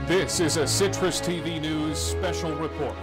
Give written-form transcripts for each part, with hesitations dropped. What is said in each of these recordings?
This is a Citrus TV News special report.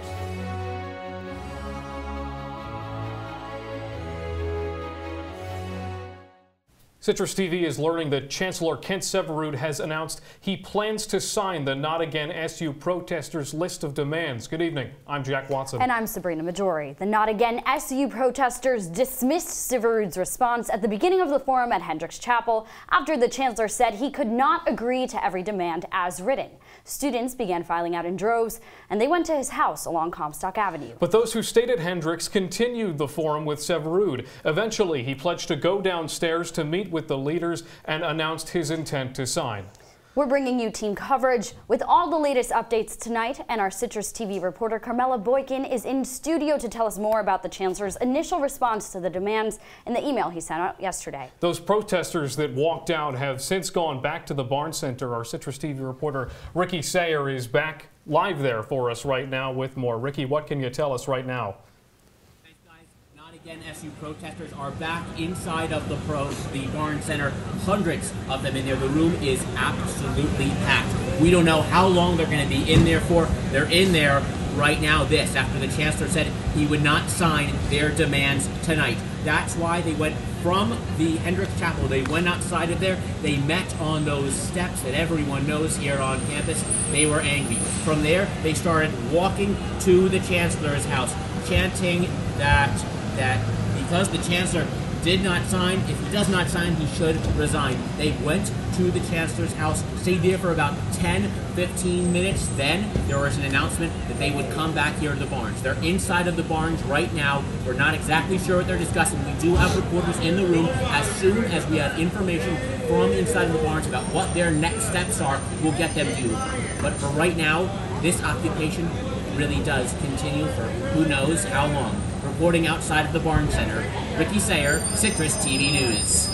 Citrus TV is learning that Chancellor Syveruds has announced he plans to sign the Not Again SU protesters' list of demands. Good evening. I'm Jack Watson. And I'm Sabrina Maggiore. The Not Again SU protesters dismissed Syveruds' response at the beginning of the forum at Hendricks Chapel after the Chancellor said he could not agree to every demand as written. Students began filing out in droves, and they went to his house along Comstock Avenue. But those who stayed at Hendricks continued the forum with Syveruds. Eventually, he pledged to go downstairs to meet with the leaders and announced his intent to sign. We're bringing you team coverage with all the latest updates tonight, and our Citrus TV reporter Carmela Boykin is in studio to tell us more about the Chancellor's initial response to the demands in the email he sent out yesterday. Those protesters that walked out have since gone back to the Barn Center. Our Citrus TV reporter Ricky Sayer is back live there for us right now with more. Ricky, what can you tell us right now? Again, SU protesters are back inside of the Barn Center. Hundreds of them in there. The room is absolutely packed. We don't know how long they're going to be in there for. They're in there right now, after the Chancellor said he would not sign their demands tonight. That's why they went from the Hendricks Chapel. They went outside of there. They met on those steps that everyone knows here on campus. They were angry. From there, they started walking to the Chancellor's house, chanting that because the Chancellor did not sign, if he does not sign, he should resign. They went to the Chancellor's house, stayed there for about 10-15 minutes. Then there was an announcement that they would come back here to the barns. They're inside of the barns right now. We're not exactly sure what they're discussing. We do have reporters in the room. As soon as we have information from inside of the barns about what their next steps are, we'll get them to you. But for right now, this occupation really does continue for who knows how long. Reporting outside of the Barn Center, Ricky Sayer, Citrus TV News.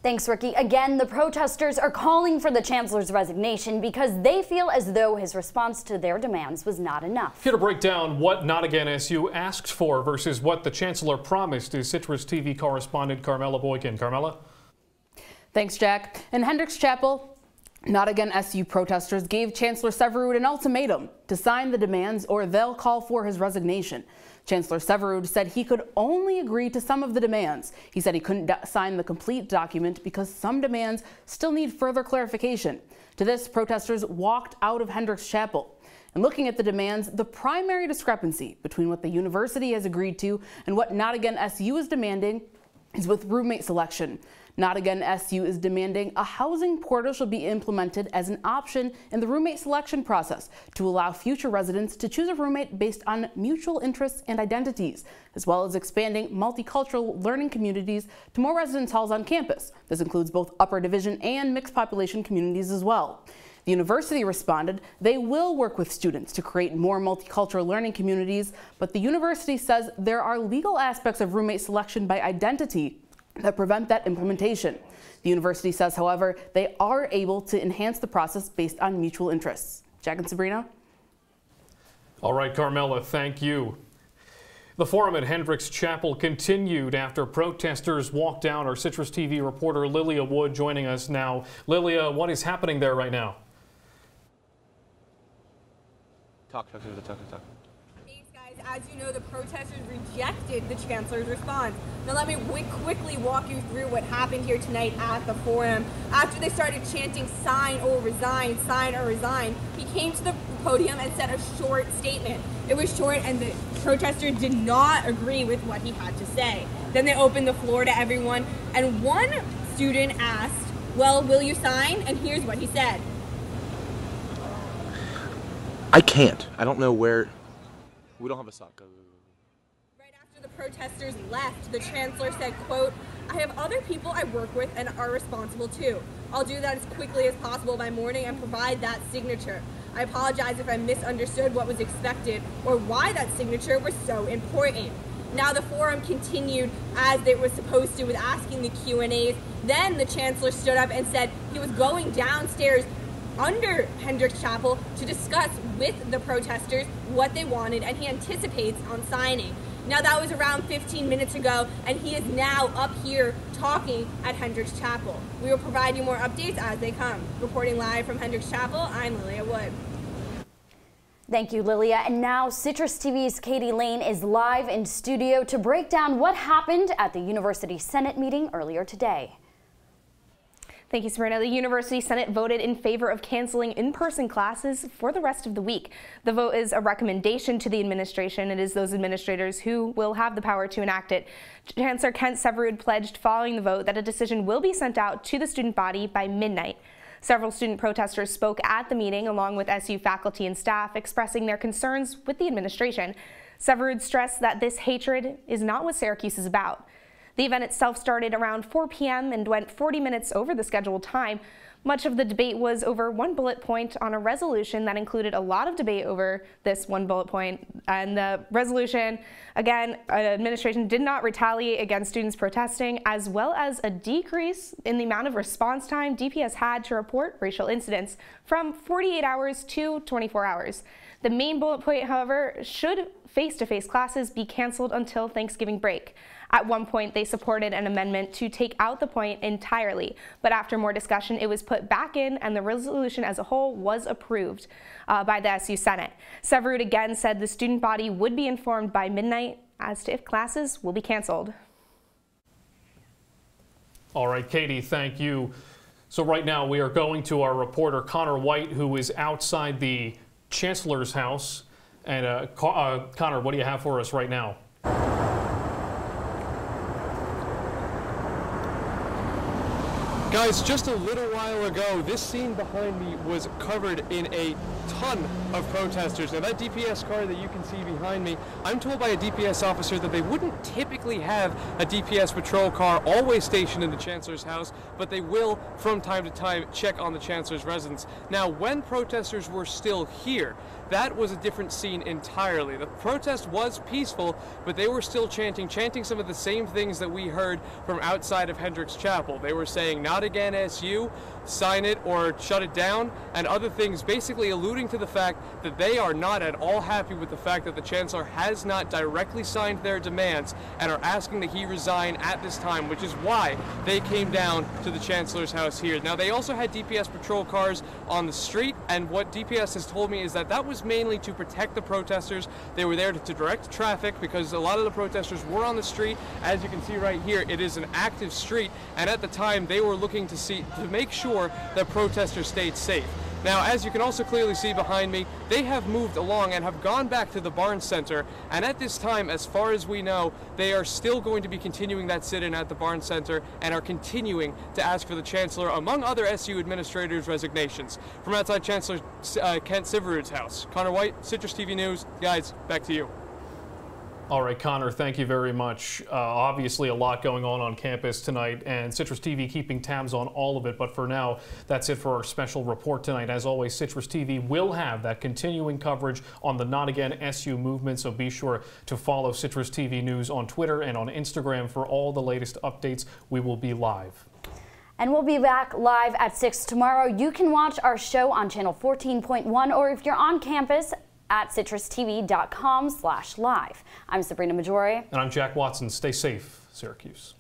Thanks, Ricky. Again, the protesters are calling for the Chancellor's resignation because they feel as though his response to their demands was not enough. Here to break down what Not Again SU asked for versus what the Chancellor promised is Citrus TV correspondent Carmela Boykin. Carmela? Thanks, Jack. In Hendricks Chapel, Not Again SU protesters gave Chancellor Syveruds an ultimatum to sign the demands or they'll call for his resignation. Chancellor Syveruds said he could only agree to some of the demands. He said he couldn't sign the complete document because some demands still need further clarification. To this, protesters walked out of Hendricks Chapel. And looking at the demands, the primary discrepancy between what the university has agreed to and what Not Again SU is demanding is with roommate selection. Not Again SU is demanding a housing portal should be implemented as an option in the roommate selection process to allow future residents to choose a roommate based on mutual interests and identities, as well as expanding multicultural learning communities to more residence halls on campus. This includes both upper division and mixed population communities as well. The university responded they will work with students to create more multicultural learning communities, but the university says there are legal aspects of roommate selection by identity that prevent that implementation. The university says, however, they are able to enhance the process based on mutual interests. Jack and Sabrina? All right, Carmela, thank you. The forum at Hendricks Chapel continued after protesters walked down. Our Citrus TV reporter Lilia Wood joining us now. Lilia, what is happening there right now? Talk. As you know, the protesters rejected the Chancellor's response. Now let me quickly walk you through what happened here tonight at the forum. After they started chanting sign or resign, he came to the podium and said a short statement. It was short and the protesters did not agree with what he had to say. Then they opened the floor to everyone and one student asked, well, will you sign? And here's what he said. I can't. I don't know where. We don't have a sock. Right after the protesters left, the Chancellor said, quote, I have other people I work with and are responsible too. I'll do that as quickly as possible by morning and provide that signature. I apologize if I misunderstood what was expected or why that signature was so important. Now the forum continued as it was supposed to with asking the Q&As. Then the Chancellor stood up and said he was going downstairs under Hendricks Chapel to discuss with the protesters what they wanted, and he anticipates on signing. Now that was around 15 minutes ago, and he is now up here talking at Hendricks Chapel. We will provide you more updates as they come. Reporting live from Hendricks Chapel, I'm Lilia Wood. Thank you, Lilia. And now Citrus TV's Katie Lane is live in studio to break down what happened at the University Senate meeting earlier today. Thank you, Sabrina. The University Senate voted in favor of canceling in-person classes for the rest of the week. The vote is a recommendation to the administration. It is those administrators who will have the power to enact it. Chancellor Syveruds pledged following the vote that a decision will be sent out to the student body by midnight. Several student protesters spoke at the meeting along with SU faculty and staff, expressing their concerns with the administration. Syveruds stressed that this hatred is not what Syracuse is about. The event itself started around 4 p.m. and went 40 minutes over the scheduled time. Much of the debate was over one bullet point on a resolution that included a lot of debate over this one bullet point. And the resolution, again, administration did not retaliate against students protesting, as well as a decrease in the amount of response time DPS had to report racial incidents from 48 hours to 24 hours. The main bullet point, however, should face-to-face classes be canceled until Thanksgiving break. At one point, they supported an amendment to take out the point entirely, but after more discussion, it was put back in and the resolution as a whole was approved by the SU Senate. Syveruds again said the student body would be informed by midnight as to if classes will be canceled. All right, Katie, thank you. So right now we are going to our reporter Connor White, who is outside the Chancellor's house. And Connor, what do you have for us right now? Guys, just a little while ago, this scene behind me was covered in a ton of protesters. Now that DPS car that you can see behind me, I'm told by a DPS officer that they wouldn't typically have a DPS patrol car always stationed in the Chancellor's house, but they will from time to time check on the Chancellor's residence. Now, when protesters were still here, that was a different scene entirely. The protest was peaceful, but they were still chanting some of the same things that we heard from outside of Hendricks Chapel. They were saying, "Not again SU, sign it or shut it down," and other things, basically alluding to the fact that they are not at all happy with the fact that the Chancellor has not directly signed their demands and are asking that he resign at this time, which is why they came down to the Chancellor's house here. Now, they also had DPS patrol cars on the street, and what DPS has told me is that that was mainly to protect the protesters. They were there to direct traffic because a lot of the protesters were on the street. As you can see right here, it is an active street, and at the time they were looking to make sure that protesters stayed safe. Now, as you can also clearly see behind me, they have moved along and have gone back to the Barnes Center, and at this time, as far as we know, they are still going to be continuing that sit-in at the Barnes Center and are continuing to ask for the Chancellor, among other SU administrators' resignations. From outside Chancellor Syveruds' house, Connor White, Citrus TV News. Guys, back to you. All right, Connor, thank you very much. Obviously a lot going on campus tonight, and Citrus TV keeping tabs on all of it. But for now, that's it for our special report tonight. As always, Citrus TV will have that continuing coverage on the Not Again SU movement, so be sure to follow Citrus TV News on Twitter and on Instagram for all the latest updates. We will be live. And we'll be back live at 6 tomorrow. You can watch our show on channel 14.1, or if you're on campus, at citrustv.com/live. I'm Sabrina Maggiore. And I'm Jack Watson. Stay safe, Syracuse.